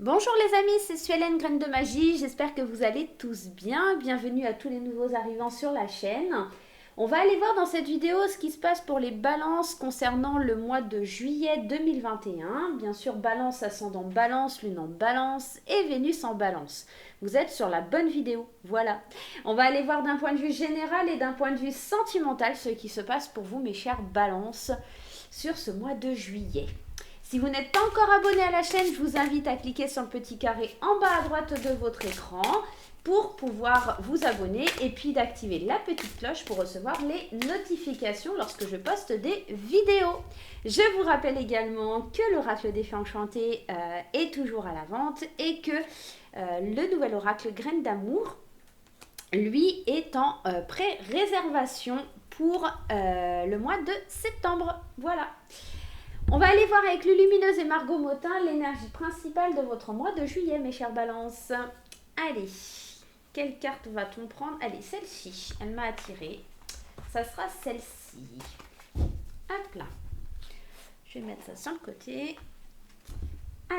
Bonjour les amis, c'est Suelen Graine de Magie, j'espère que vous allez tous bien. Bienvenue à tous les nouveaux arrivants sur la chaîne. On va aller voir dans cette vidéo ce qui se passe pour les balances concernant le mois de juillet 2021. Bien sûr, balance, ascendant balance, lune en balance et Vénus en balance. Vous êtes sur la bonne vidéo, voilà. On va aller voir d'un point de vue général et d'un point de vue sentimental ce qui se passe pour vous mes chères balances sur ce mois de juillet. Si vous n'êtes pas encore abonné à la chaîne, je vous invite à cliquer sur le petit carré en bas à droite de votre écran pour pouvoir vous abonner et puis d'activer la petite cloche pour recevoir les notifications lorsque je poste des vidéos. Je vous rappelle également que l'oracle des fées enchantées est toujours à la vente et que le nouvel oracle Graine d'amour, lui, est en pré-réservation pour le mois de septembre. Voilà. On va aller voir avec Lulumineuse et Margot Motin l'énergie principale de votre mois de juillet, mes chères balances. Allez, quelle carte va-t-on prendre? Allez, celle-ci, elle m'a attirée. Ça sera celle-ci. Hop là. Je vais mettre ça sur le côté.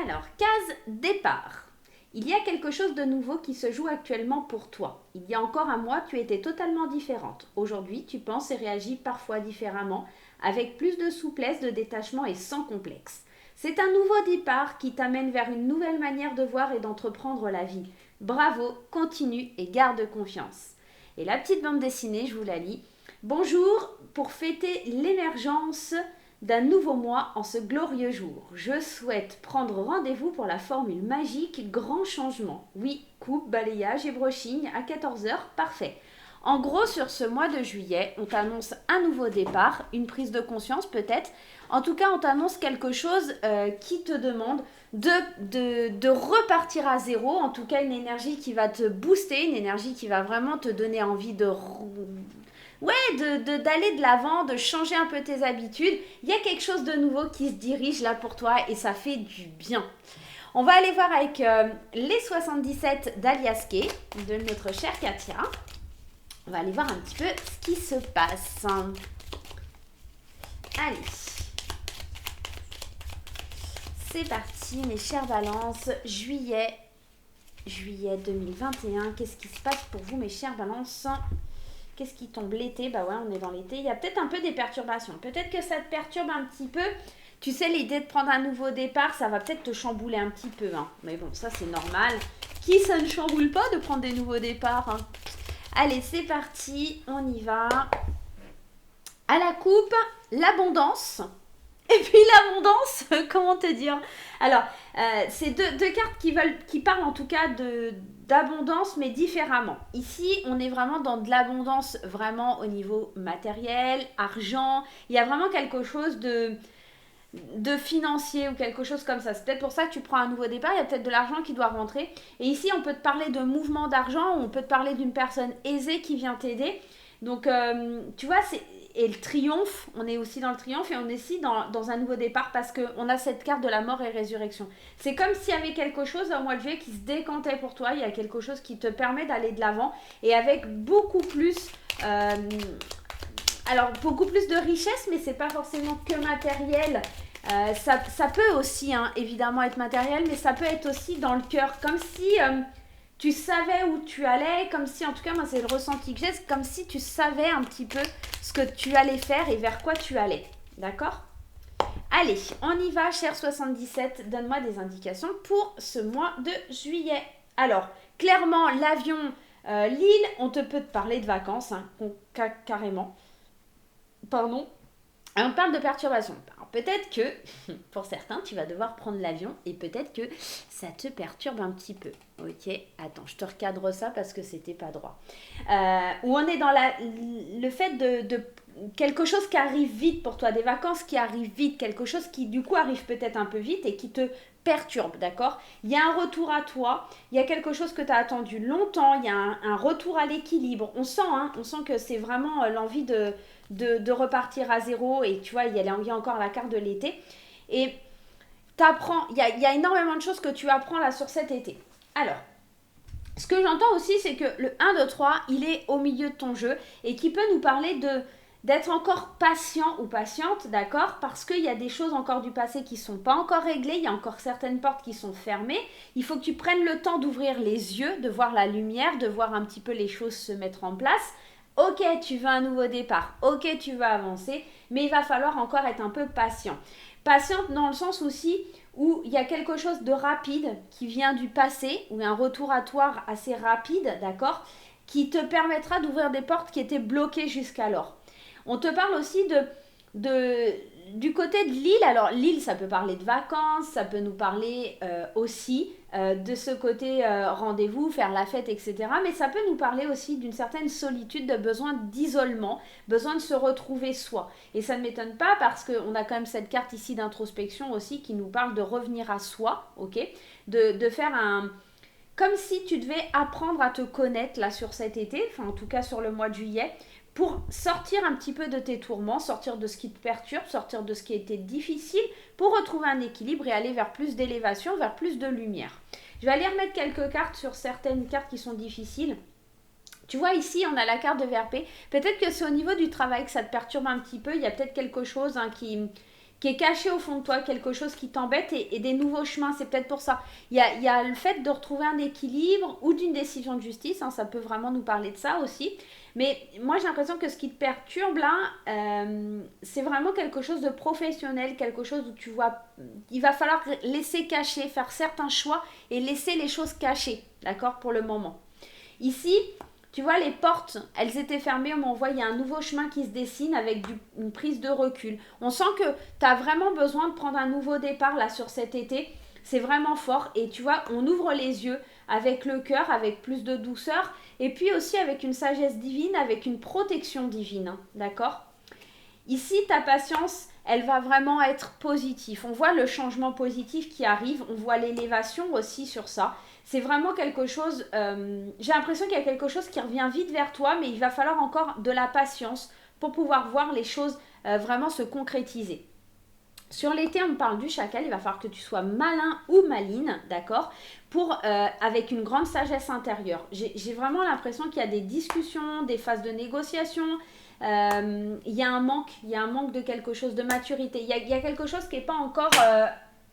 Alors, case départ. Il y a quelque chose de nouveau qui se joue actuellement pour toi. Il y a encore un mois, tu étais totalement différente. Aujourd'hui, tu penses et réagis parfois différemment, avec plus de souplesse, de détachement et sans complexe. C'est un nouveau départ qui t'amène vers une nouvelle manière de voir et d'entreprendre la vie. Bravo, continue et garde confiance. Et la petite bande dessinée, je vous la lis. Bonjour, pour fêter l'émergence d'un nouveau mois en ce glorieux jour. Je souhaite prendre rendez-vous pour la formule magique grand changement. Oui, coupe, balayage et brushing à 14 h, parfait. En gros, sur ce mois de juillet, on t'annonce un nouveau départ, une prise de conscience peut-être. En tout cas, on t'annonce quelque chose qui te demande de repartir à zéro. En tout cas, une énergie qui va te booster, une énergie qui va vraiment te donner envie d'aller de l'avant, de changer un peu tes habitudes. Il y a quelque chose de nouveau qui se dirige là pour toi et ça fait du bien. On va aller voir avec les 77 d'Aliaske, de notre chère Katia. On va aller voir un petit peu ce qui se passe. Allez. C'est parti, mes chères balances. Juillet 2021. Qu'est-ce qui se passe pour vous, mes chères balances? Qu'est-ce qui tombe l'été? Bah ouais, on est dans l'été. Il y a peut-être un peu des perturbations. Peut-être que ça te perturbe un petit peu. Tu sais, l'idée de prendre un nouveau départ, ça va peut-être te chambouler un petit peu. Hein. Mais bon, ça, c'est normal. Qui ça ne chamboule pas de prendre des nouveaux départs, hein? Allez, c'est parti, on y va. À la coupe, l'abondance. Et puis l'abondance, comment te dire? Alors, c'est deux cartes qui parlent en tout cas d'abondance, mais différemment. Ici, on est vraiment dans de l'abondance, vraiment au niveau matériel, argent. Il y a vraiment quelque chose de financier ou quelque chose comme ça. C'est peut-être pour ça que tu prends un nouveau départ, il y a peut-être de l'argent qui doit rentrer. Et ici, on peut te parler de mouvement d'argent, on peut te parler d'une personne aisée qui vient t'aider. Donc, tu vois, et le triomphe, on est aussi dans le triomphe et on est aussi dans un nouveau départ parce qu'on a cette carte de la mort et résurrection. C'est comme s'il y avait quelque chose au mois de juillet qui se décantait pour toi, il y a quelque chose qui te permet d'aller de l'avant et avec beaucoup plus... alors, beaucoup plus de richesse, mais c'est pas forcément que matériel. Ça peut aussi, hein, évidemment, être matériel, mais ça peut être aussi dans le cœur. Comme si tu savais où tu allais, comme si, en tout cas, moi, c'est le ressenti que j'ai, c'est comme si tu savais un petit peu ce que tu allais faire et vers quoi tu allais. D'accord? Allez, on y va, cher 77. Donne-moi des indications pour ce mois de juillet. Alors, clairement, l'avion, l'île, on peut te parler de vacances, hein, carrément. Pardon. On parle de perturbation. Alors peut-être que, pour certains, tu vas devoir prendre l'avion et peut-être que ça te perturbe un petit peu. Ok, attends, je te recadre ça parce que c'était pas droit. Où on est dans le fait de quelque chose qui arrive vite pour toi, des vacances qui arrivent vite, quelque chose qui du coup arrive peut-être un peu vite et qui te perturbe, d'accord? Il y a un retour à toi, il y a quelque chose que tu as attendu longtemps, il y a un retour à l'équilibre. On sent que c'est vraiment l'envie de repartir à zéro et tu vois, il y a encore la carte de l'été. Et t'apprends, il y a énormément de choses que tu apprends là sur cet été. Alors, ce que j'entends aussi, c'est que le 1, 2, 3, il est au milieu de ton jeu et qui peut nous parler d'être encore patient ou patiente, d'accord? Parce qu'il y a des choses encore du passé qui ne sont pas encore réglées, il y a encore certaines portes qui sont fermées. Il faut que tu prennes le temps d'ouvrir les yeux, de voir la lumière, de voir un petit peu les choses se mettre en place. Ok, tu veux un nouveau départ, ok, tu veux avancer, mais il va falloir encore être un peu patient. Patiente dans le sens aussi où il y a quelque chose de rapide qui vient du passé, ou un retour à toi assez rapide, d'accord? Qui te permettra d'ouvrir des portes qui étaient bloquées jusqu'alors. On te parle aussi du côté de l'île. Alors l'île, ça peut parler de vacances, ça peut nous parler aussi de ce côté rendez-vous, faire la fête, etc. Mais ça peut nous parler aussi d'une certaine solitude, de besoin d'isolement, besoin de se retrouver soi. Et ça ne m'étonne pas parce qu'on a quand même cette carte ici d'introspection aussi qui nous parle de revenir à soi, ok, de faire un... Comme si tu devais apprendre à te connaître là sur cet été, enfin en tout cas sur le mois de juillet, pour sortir un petit peu de tes tourments, sortir de ce qui te perturbe, sortir de ce qui était difficile, pour retrouver un équilibre et aller vers plus d'élévation, vers plus de lumière. Je vais aller remettre quelques cartes sur certaines cartes qui sont difficiles. Tu vois ici, on a la carte de VRP. Peut-être que c'est au niveau du travail que ça te perturbe un petit peu. Il y a peut-être quelque chose qui est caché au fond de toi, quelque chose qui t'embête et des nouveaux chemins, c'est peut-être pour ça. Il y a le fait de retrouver un équilibre ou d'une décision de justice, hein, ça peut vraiment nous parler de ça aussi. Mais moi j'ai l'impression que ce qui te perturbe là, c'est vraiment quelque chose de professionnel, quelque chose où tu vois, il va falloir laisser cacher, faire certains choix et laisser les choses cachées, d'accord, pour le moment. Ici, tu vois, les portes, elles étaient fermées, on voit, il y a un nouveau chemin qui se dessine avec une prise de recul. On sent que tu as vraiment besoin de prendre un nouveau départ là sur cet été. C'est vraiment fort et tu vois, on ouvre les yeux avec le cœur, avec plus de douceur et puis aussi avec une sagesse divine, avec une protection divine, hein, d'accord? Ici, ta patience, elle va vraiment être positive. On voit le changement positif qui arrive, on voit l'élévation aussi sur ça. C'est vraiment quelque chose, j'ai l'impression qu'il y a quelque chose qui revient vite vers toi, mais il va falloir encore de la patience pour pouvoir voir les choses vraiment se concrétiser. Sur l'été, on parle du chacal, il va falloir que tu sois malin ou maline, d'accord, avec une grande sagesse intérieure. J'ai vraiment l'impression qu'il y a des discussions, des phases de négociation, il y a un manque de quelque chose, de maturité. Il y a quelque chose qui n'est pas encore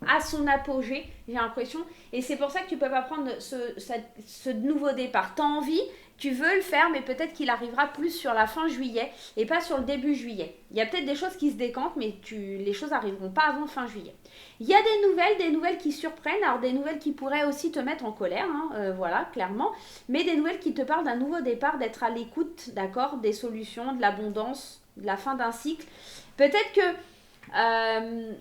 à son apogée, j'ai l'impression. Et c'est pour ça que tu ne peux pas prendre ce nouveau départ. Tu as envie, tu veux le faire, mais peut-être qu'il arrivera plus sur la fin juillet et pas sur le début juillet. Il y a peut-être des choses qui se décantent, mais les choses n'arriveront pas avant fin juillet. Il y a des nouvelles qui surprennent, alors des nouvelles qui pourraient aussi te mettre en colère, hein, voilà, clairement, mais des nouvelles qui te parlent d'un nouveau départ, d'être à l'écoute, d'accord, des solutions, de l'abondance, de la fin d'un cycle. Peut-être que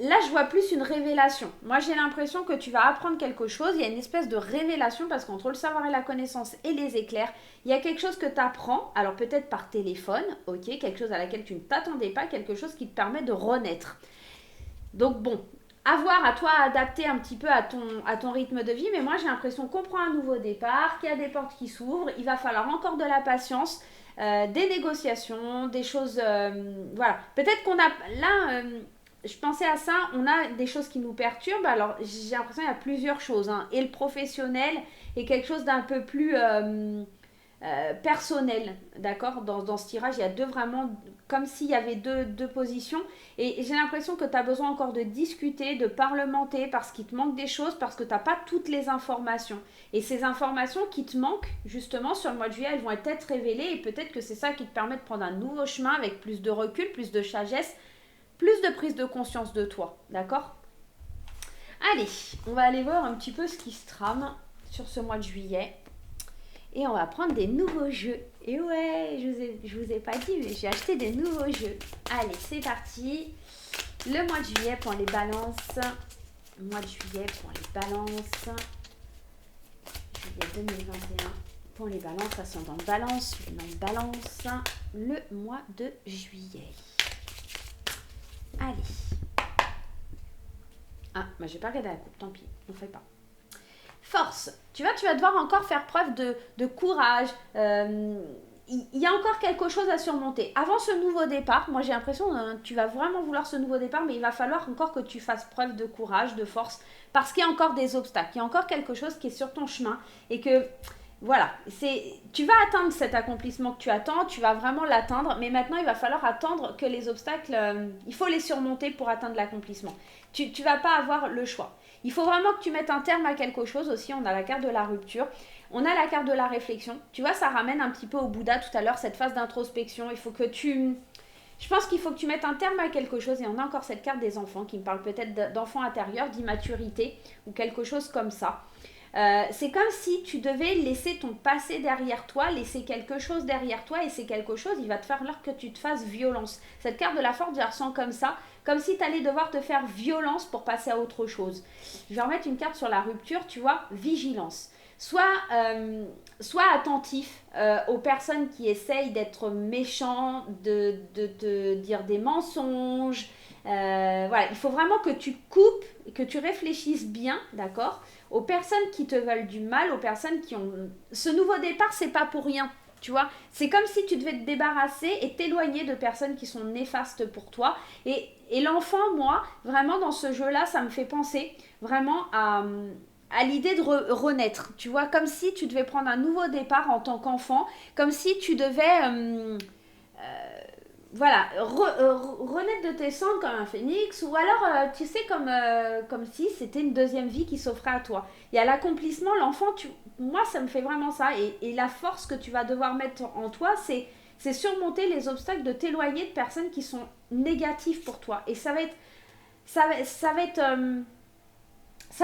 là, je vois plus une révélation. Moi, j'ai l'impression que tu vas apprendre quelque chose. Il y a une espèce de révélation parce qu'entre le savoir et la connaissance et les éclairs, il y a quelque chose que tu apprends. Alors, peut-être par téléphone, ok, quelque chose à laquelle tu ne t'attendais pas, quelque chose qui te permet de renaître. Donc, bon, à voir, à toi à adapter un petit peu à ton rythme de vie. Mais moi, j'ai l'impression qu'on prend un nouveau départ, qu'il y a des portes qui s'ouvrent. Il va falloir encore de la patience. Des négociations, des choses... voilà. Peut-être qu'on a... Là... je pensais à ça, on a des choses qui nous perturbent. Alors, j'ai l'impression qu'il y a plusieurs choses, hein. Et le professionnel est quelque chose d'un peu plus personnel, d'accord, dans ce tirage, il y a vraiment, comme s'il y avait deux positions. Et j'ai l'impression que tu as besoin encore de discuter, de parlementer, parce qu'il te manque des choses, parce que tu n'as pas toutes les informations. Et ces informations qui te manquent, justement, sur le mois de juillet, elles vont être révélées. Et peut-être que c'est ça qui te permet de prendre un nouveau chemin avec plus de recul, plus de sagesse, plus de prise de conscience de toi, d'accord? Allez, on va aller voir un petit peu ce qui se trame sur ce mois de juillet. Et on va prendre des nouveaux jeux. Et ouais, je vous ai pas dit, mais j'ai acheté des nouveaux jeux. Allez, c'est parti. Le mois de juillet pour les balances. Mois de juillet pour les balances. Juillet 2021 pour les balances. Ascendant balance, luminant balance. Le mois de juillet. Allez. Ah, bah j'ai pas regardé la coupe, tant pis, on fait pas. Force. Tu vas devoir encore faire preuve de courage. Il y a encore quelque chose à surmonter. Avant ce nouveau départ, moi j'ai l'impression que tu vas vraiment vouloir ce nouveau départ, mais il va falloir encore que tu fasses preuve de courage, de force, parce qu'il y a encore des obstacles. Il y a encore quelque chose qui est sur ton chemin et que voilà, tu vas atteindre cet accomplissement que tu attends, tu vas vraiment l'atteindre, mais maintenant il va falloir attendre que les obstacles, il faut les surmonter pour atteindre l'accomplissement. Tu ne vas pas avoir le choix. Il faut vraiment que tu mettes un terme à quelque chose aussi. On a la carte de la rupture, on a la carte de la réflexion. Tu vois, ça ramène un petit peu au Bouddha tout à l'heure, cette phase d'introspection. Je pense qu'il faut que tu mettes un terme à quelque chose. Et on a encore cette carte des enfants qui me parle peut-être d'enfants intérieurs, d'immaturité ou quelque chose comme ça. C'est comme si tu devais laisser ton passé derrière toi, laisser quelque chose derrière toi, et c'est quelque chose, il va te falloir que tu te fasses violence. Cette carte de la force, je la ressens comme ça, comme si tu allais devoir te faire violence pour passer à autre chose. Je vais remettre une carte sur la rupture, tu vois, vigilance. Sois attentif aux personnes qui essayent d'être méchants, de te dire des mensonges. Voilà, il faut vraiment que tu coupes, que tu réfléchisses bien, d'accord, aux personnes qui te veulent du mal, aux personnes qui ont... Ce nouveau départ, c'est pas pour rien, tu vois. C'est comme si tu devais te débarrasser et t'éloigner de personnes qui sont néfastes pour toi. Et l'enfant, moi, vraiment dans ce jeu-là, ça me fait penser vraiment à l'idée de renaître, tu vois, comme si tu devais prendre un nouveau départ en tant qu'enfant, comme si tu devais... voilà, renaître de tes cendres comme un phénix, ou alors, tu sais, comme si c'était une deuxième vie qui s'offrait à toi. Il y a l'accomplissement, l'enfant, moi, ça me fait vraiment ça. Et la force que tu vas devoir mettre en toi, c'est surmonter les obstacles, de t'éloigner de personnes qui sont négatives pour toi. Et ça va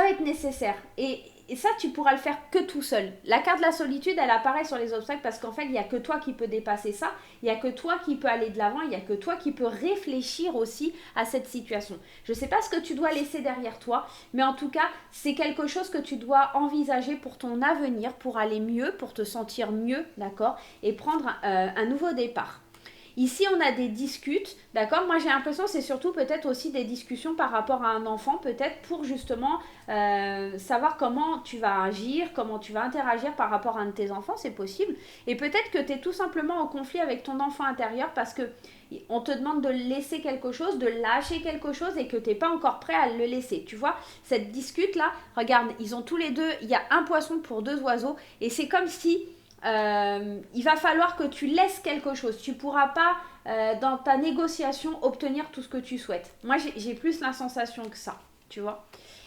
être nécessaire. Et ça, tu pourras le faire que tout seul. La carte de la solitude, elle apparaît sur les obstacles parce qu'en fait, il n'y a que toi qui peux dépasser ça. Il n'y a que toi qui peux aller de l'avant. Il n'y a que toi qui peux réfléchir aussi à cette situation. Je ne sais pas ce que tu dois laisser derrière toi, mais en tout cas, c'est quelque chose que tu dois envisager pour ton avenir, pour aller mieux, pour te sentir mieux, d'accord, et prendre un nouveau départ. Ici, on a des disputes, d'accord. Moi, j'ai l'impression que c'est surtout peut-être aussi des discussions par rapport à un enfant, peut-être pour justement savoir comment tu vas agir, comment tu vas interagir par rapport à un de tes enfants, c'est possible. Et peut-être que tu es tout simplement en conflit avec ton enfant intérieur parce que on te demande de laisser quelque chose, de lâcher quelque chose et que tu n'es pas encore prêt à le laisser. Tu vois, cette discute-là, regarde, ils ont tous les deux, il y a un poisson pour deux oiseaux et c'est comme si... il va falloir que tu laisses quelque chose. Tu ne pourras pas, dans ta négociation, obtenir tout ce que tu souhaites. Moi, j'ai plus la sensation que ça, tu vois.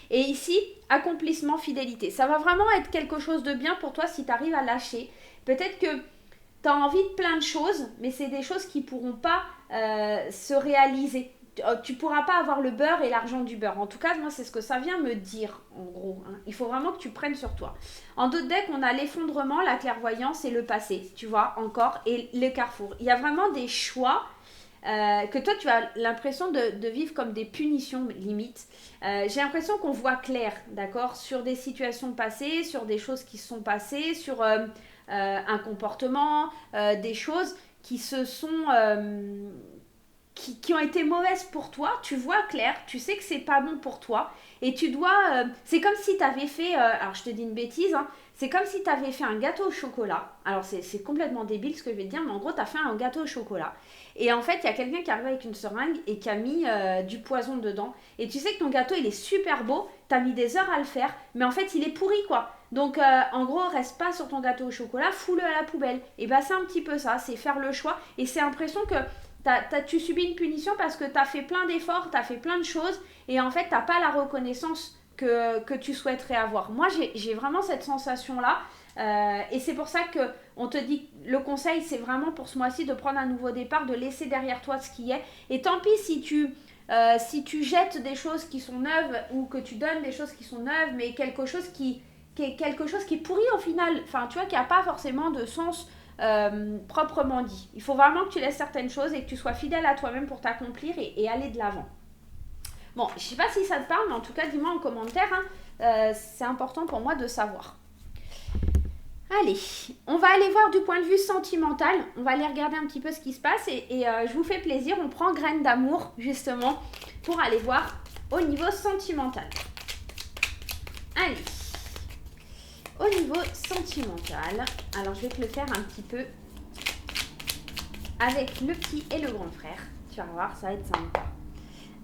Et ici, accomplissement, fidélité. Ça va vraiment être quelque chose de bien pour toi si tu arrives à lâcher. Peut-être que tu as envie de plein de choses, mais c'est des choses qui ne pourront pas se réaliser. Tu pourras pas avoir le beurre et l'argent du beurre. En tout cas, moi, c'est ce que ça vient me dire, en gros. Hein. Il faut vraiment que tu prennes sur toi. En d'autres decks, on a l'effondrement, la clairvoyance et le passé, tu vois, encore, et le carrefour. Il y a vraiment des choix que toi, tu as l'impression de vivre comme des punitions, limite. J'ai l'impression qu'on voit clair, d'accord, sur des situations passées, sur des choses qui se sont passées, sur un comportement, des choses qui se sont... qui ont été mauvaises pour toi, tu vois clair, tu sais que c'est pas bon pour toi, et tu dois... c'est comme si tu avais fait... alors je te dis une bêtise, hein, c'est comme si tu avais fait un gâteau au chocolat. Alors c'est complètement débile ce que je vais te dire, mais en gros tu as fait un gâteau au chocolat. Et en fait, il y a quelqu'un qui arrive avec une seringue et qui a mis du poison dedans. Et tu sais que ton gâteau, il est super beau, tu as mis des heures à le faire, mais en fait, il est pourri, quoi. Donc, en gros, reste pas sur ton gâteau au chocolat, fous-le à la poubelle. Et bah, c'est un petit peu ça, c'est faire le choix. Et c'est l'impression que tu subis une punition parce que tu as fait plein d'efforts, tu as fait plein de choses, et en fait, tu n'as pas la reconnaissance que tu souhaiterais avoir. Moi, j'ai vraiment cette sensation-là. Et c'est pour ça qu'on te dit, le conseil, c'est vraiment pour ce mois-ci de prendre un nouveau départ, de laisser derrière toi ce qui est. Et tant pis si tu jettes des choses qui sont neuves ou que tu donnes des choses qui sont neuves, mais quelque chose qui est pourri au final. Enfin, tu vois, qui n'a pas forcément de sens proprement dit. Il faut vraiment que tu laisses certaines choses et que tu sois fidèle à toi-même pour t'accomplir et aller de l'avant. Bon, je sais pas si ça te parle, mais en tout cas, dis-moi en commentaire. Hein, c'est important pour moi de savoir. Allez, on va aller voir du point de vue sentimental. On va aller regarder un petit peu ce qui se passe. Et je vous fais plaisir, on prend graine d'amour, justement, pour aller voir au niveau sentimental. Allez. Au niveau sentimental, alors je vais te le faire un petit peu avec le petit et le grand frère. Tu vas voir, ça va être sympa.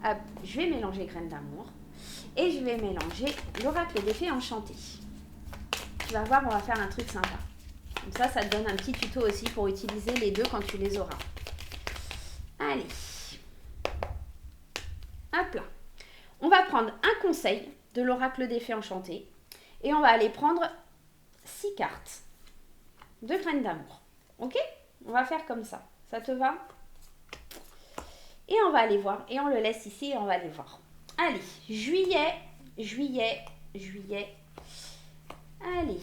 Hop, je vais mélanger graines d'amour et je vais mélanger l'oracle des fées enchantées. Tu vas voir, on va faire un truc sympa. Comme ça te donne un petit tuto aussi pour utiliser les deux quand tu les auras. Allez. Hop là. On va prendre un conseil de l'oracle des fées enchantées et on va aller prendre 6 cartes de graines d'amour. Ok? On va faire comme ça. Ça te va? Et on va aller voir. Et on le laisse ici et on va aller voir. Allez, juillet. Allez,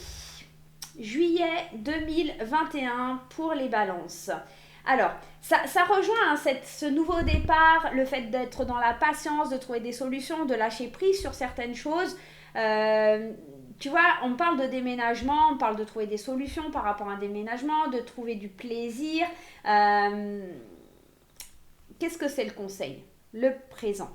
juillet 2021 pour les balances. Alors, ça rejoint hein, ce nouveau départ, le fait d'être dans la patience, de trouver des solutions, de lâcher prise sur certaines choses. Tu vois, on parle de déménagement, on parle de trouver des solutions par rapport à un déménagement, de trouver du plaisir. Qu'est-ce que c'est le conseil? Le présent.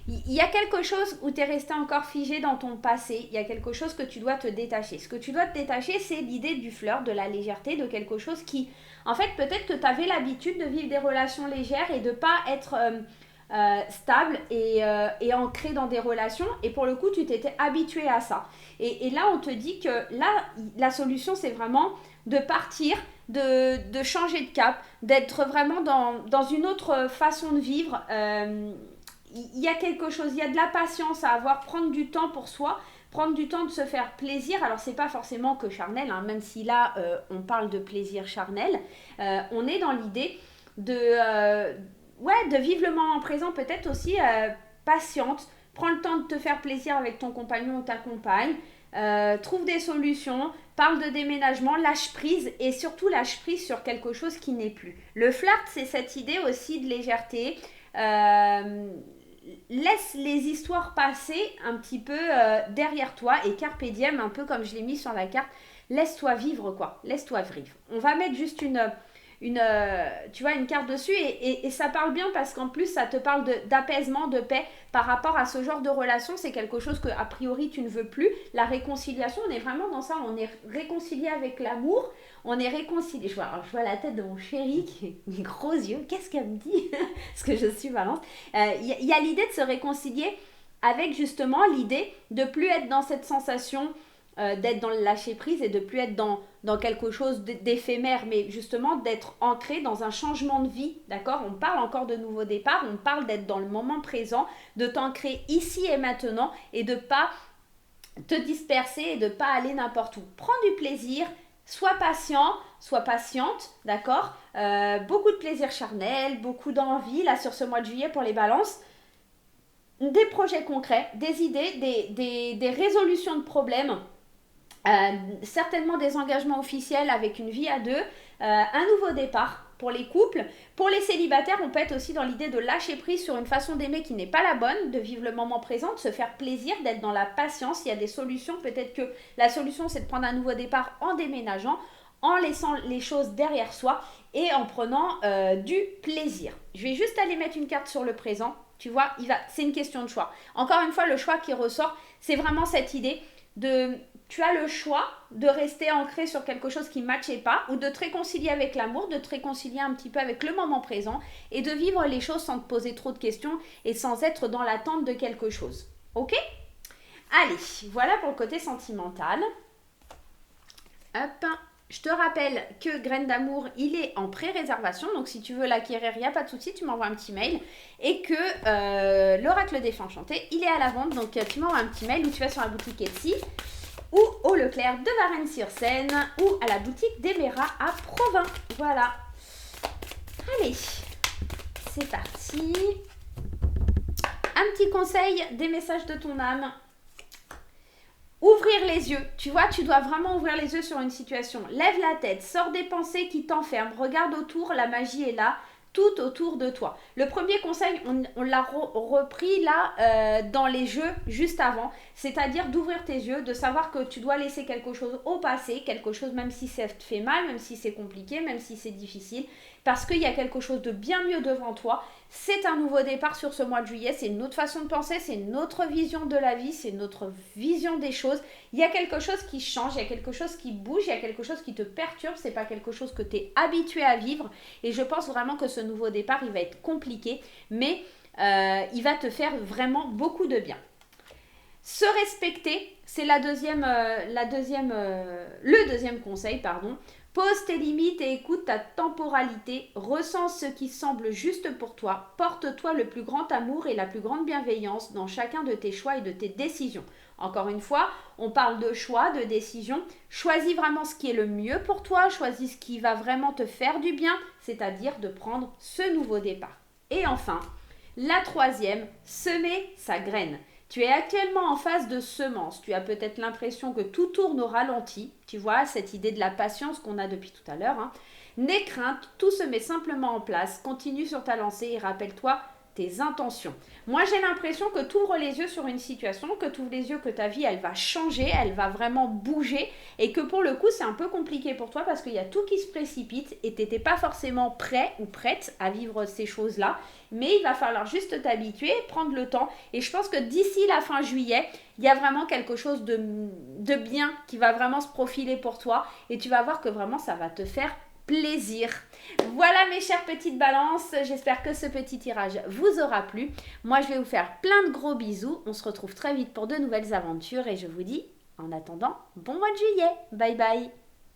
Il y a quelque chose où tu es resté encore figé dans ton passé, il y a quelque chose que tu dois te détacher. Ce que tu dois te détacher, c'est l'idée du flirt, de la légèreté, de quelque chose qui... En fait, peut-être que tu avais l'habitude de vivre des relations légères et de ne pas être stable et ancré dans des relations. Et pour le coup, tu t'étais habitué à ça. Et là, on te dit que là, la solution, c'est vraiment de partir, de changer de cap, d'être vraiment dans une autre façon de vivre. Il y a quelque chose, il y a de la patience à avoir, prendre du temps pour soi, prendre du temps de se faire plaisir. Alors, c'est pas forcément que charnel, hein, même si là, on parle de plaisir charnel. On est dans l'idée de vivre le moment présent, peut-être aussi patiente. Prends le temps de te faire plaisir avec ton compagnon ou ta compagne. Trouve des solutions, parle de déménagement, lâche prise et surtout lâche prise sur quelque chose qui n'est plus. Le flirt, c'est cette idée aussi de légèreté. Laisse les histoires passer un petit peu derrière toi et carpe diem, un peu comme je l'ai mis sur la carte, laisse-toi vivre quoi, laisse-toi vivre. On va mettre juste une carte dessus et ça parle bien parce qu'en plus ça te parle d'apaisement, de paix par rapport à ce genre de relation. C'est quelque chose que a priori tu ne veux plus. La réconciliation, on est vraiment dans ça, on est réconcilié avec l'amour, on est réconcilié. Je vois la tête de mon chéri qui a des gros yeux, qu'est-ce qu'elle me dit? Parce que je suis Valence. Il y a l'idée de se réconcilier avec justement l'idée de plus être dans cette sensation d'être dans le lâcher prise et de plus être dans quelque chose d'éphémère, mais justement d'être ancré dans un changement de vie, d'accord? On parle encore de nouveau départ, on parle d'être dans le moment présent, de t'ancrer ici et maintenant et de pas te disperser et de pas aller n'importe où. Prends du plaisir, sois patient, sois patiente, d'accord? Beaucoup de plaisir charnel, beaucoup d'envie là sur ce mois de juillet pour les balances. Des projets concrets, des idées, des résolutions de problèmes. Certainement des engagements officiels avec une vie à deux, un nouveau départ pour les couples. Pour les célibataires, on peut être aussi dans l'idée de lâcher prise sur une façon d'aimer qui n'est pas la bonne, de vivre le moment présent, de se faire plaisir, d'être dans la patience. Il y a des solutions, peut-être que la solution c'est de prendre un nouveau départ en déménageant, en laissant les choses derrière soi et en prenant du plaisir. Je vais juste aller mettre une carte sur le présent, tu vois, c'est une question de choix. Encore une fois, le choix qui ressort, c'est vraiment cette idée de... Tu as le choix de rester ancré sur quelque chose qui ne matchait pas ou de te réconcilier avec l'amour, de te réconcilier un petit peu avec le moment présent et de vivre les choses sans te poser trop de questions et sans être dans l'attente de quelque chose. Ok? Allez, voilà pour le côté sentimental. Hop. Je te rappelle que Graines d'amour, il est en pré-réservation. Donc, si tu veux l'acquérir, il n'y a pas de souci. Tu m'envoies un petit mail. Et que l'oracle des fées enchantées, il est à la vente. Donc, tu m'envoies un petit mail ou tu vas sur la boutique Etsy ou au Leclerc de Varennes-sur-Seine ou à la boutique d'Emera à Provins. Voilà. Allez, c'est parti. Un petit conseil, des messages de ton âme. Ouvrir les yeux, tu vois, tu dois vraiment ouvrir les yeux sur une situation. Lève la tête, sors des pensées qui t'enferment, regarde autour, la magie est là, tout autour de toi. Le premier conseil, on l'a repris là dans les jeux juste avant, c'est-à-dire d'ouvrir tes yeux, de savoir que tu dois laisser quelque chose au passé, quelque chose même si ça te fait mal, même si c'est compliqué, même si c'est difficile, parce qu'il y a quelque chose de bien mieux devant toi. C'est un nouveau départ sur ce mois de juillet, c'est une autre façon de penser, c'est une autre vision de la vie, c'est notre vision des choses. Il y a quelque chose qui change, il y a quelque chose qui bouge, il y a quelque chose qui te perturbe, c'est pas quelque chose que tu es habitué à vivre. Et je pense vraiment que ce nouveau départ, il va être compliqué, mais il va te faire vraiment beaucoup de bien. Se respecter, c'est le deuxième conseil, pardon. Pose tes limites et écoute ta temporalité. Ressens ce qui semble juste pour toi. Porte-toi le plus grand amour et la plus grande bienveillance dans chacun de tes choix et de tes décisions. Encore une fois, on parle de choix, de décision. Choisis vraiment ce qui est le mieux pour toi. Choisis ce qui va vraiment te faire du bien, c'est-à-dire de prendre ce nouveau départ. Et enfin, la troisième, semer sa graine. Tu es actuellement en phase de semence. Tu as peut-être l'impression que tout tourne au ralenti. Tu vois, cette idée de la patience qu'on a depuis tout à l'heure. N'aie crainte, tout se met simplement en place. Continue sur ta lancée et rappelle-toi tes intentions. Moi, j'ai l'impression que tu ouvres les yeux sur une situation, que tu ouvres les yeux que ta vie, elle va changer, elle va vraiment bouger et que pour le coup, c'est un peu compliqué pour toi parce qu'il y a tout qui se précipite et tu n'étais pas forcément prêt ou prête à vivre ces choses-là. Mais il va falloir juste t'habituer, prendre le temps. Et je pense que d'ici la fin juillet, il y a vraiment quelque chose de bien qui va vraiment se profiler pour toi et tu vas voir que vraiment, ça va te faire plaisir. Voilà mes chères petites balances, j'espère que ce petit tirage vous aura plu. Moi je vais vous faire plein de gros bisous, on se retrouve très vite pour de nouvelles aventures et je vous dis en attendant, bon mois de juillet, bye bye.